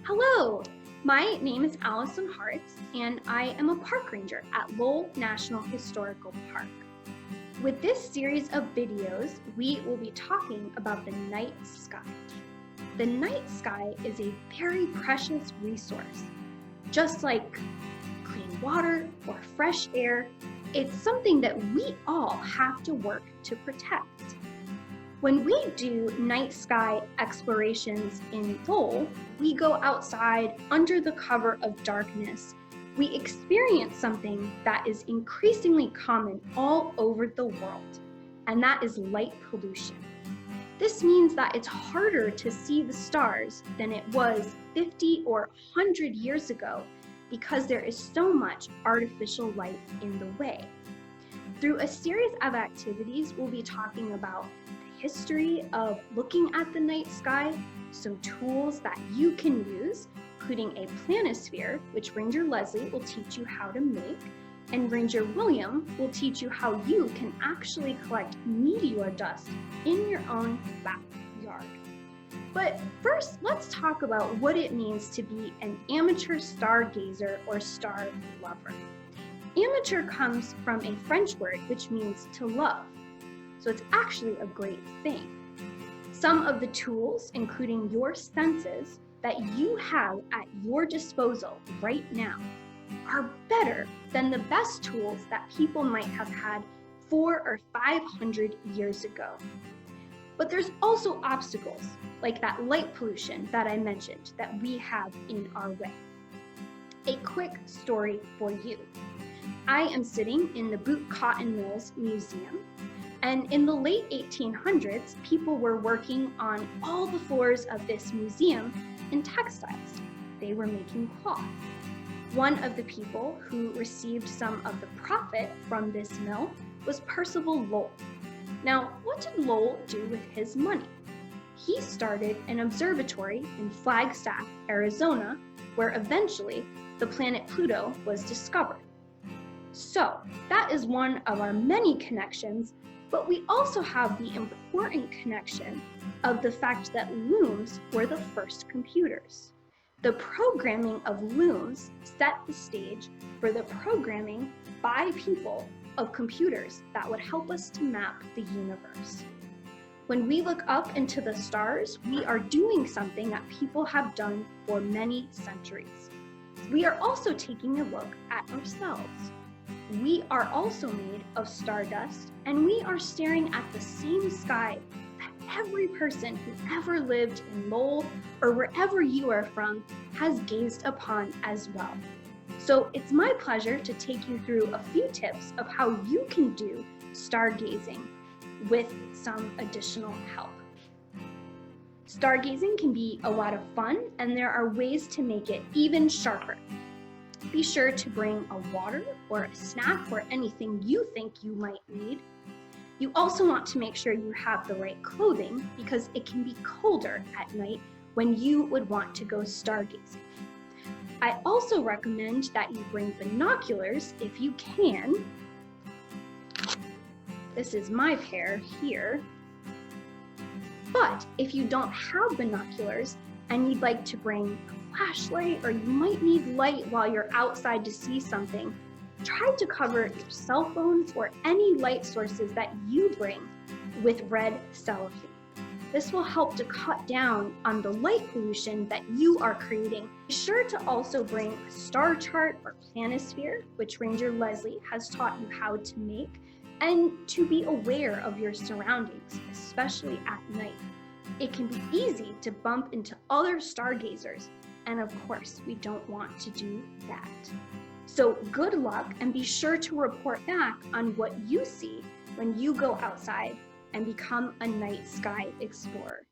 Hello, my name is Allison Hartz, and I am a park ranger at Lowell National Historical Park. With this series of videos, we will be talking about the night sky. The night sky is a very precious resource. Just like clean water or fresh air, it's something that we all have to work to protect. When we do night sky explorations in Lowell, we go outside under the cover of darkness. We experience something that is increasingly common all over the world, and that is light pollution. This means that it's harder to see the stars than it was 50 or 100 years ago because there is so much artificial light in the way. Through a series of activities, we'll be talking about history of looking at the night sky, some tools that you can use, including a planisphere, which Ranger Leslie will teach you how to make, and Ranger William will teach you how you can actually collect meteor dust in your own backyard. But first, let's talk about what it means to be an amateur stargazer or star lover. Amateur comes from a French word which means to love. So it's actually a great thing. Some of the tools, including your senses, that you have at your disposal right now are better than the best tools that people might have had 400 or 500 years ago. But there's also obstacles, like that light pollution that I mentioned that we have in our way. A quick story for you. I am sitting in the Boot Cotton Mills Museum, and in the late 1800s, people were working on all the floors of this museum in textiles. They were making cloth. One of the people who received some of the profit from this mill was Percival Lowell. Now, what did Lowell do with his money? He started an observatory in Flagstaff, Arizona, where eventually the planet Pluto was discovered. So, that is one of our many connections. But we also have the important connection of the fact that looms were the first computers. The programming of looms set the stage for the programming by people of computers that would help us to map the universe. When we look up into the stars, we are doing something that people have done for many centuries. We are also taking a look at ourselves. We are also made of stardust, and we are staring at the same sky that every person who ever lived in Lowell or wherever you are from has gazed upon as well. So it's my pleasure to take you through a few tips of how you can do stargazing with some additional help. Stargazing can be a lot of fun, and there are ways to make it even sharper. Be sure to bring a water or a snack or anything you think you might need. You also want to make sure you have the right clothing because it can be colder at night when you would want to go stargazing. I also recommend that you bring binoculars if you can. This is my pair here. But if you don't have binoculars and you'd like to bring a flashlight, or you might need light while you're outside to see something, try to cover your cell phones or any light sources that you bring with red cellophane. This will help to cut down on the light pollution that you are creating. Be sure to also bring a star chart or planisphere, which Ranger Leslie has taught you how to make, and to be aware of your surroundings, especially at night. It can be easy to bump into other stargazers, and of course, we don't want to do that. So good luck, and be sure to report back on what you see when you go outside and become a night sky explorer.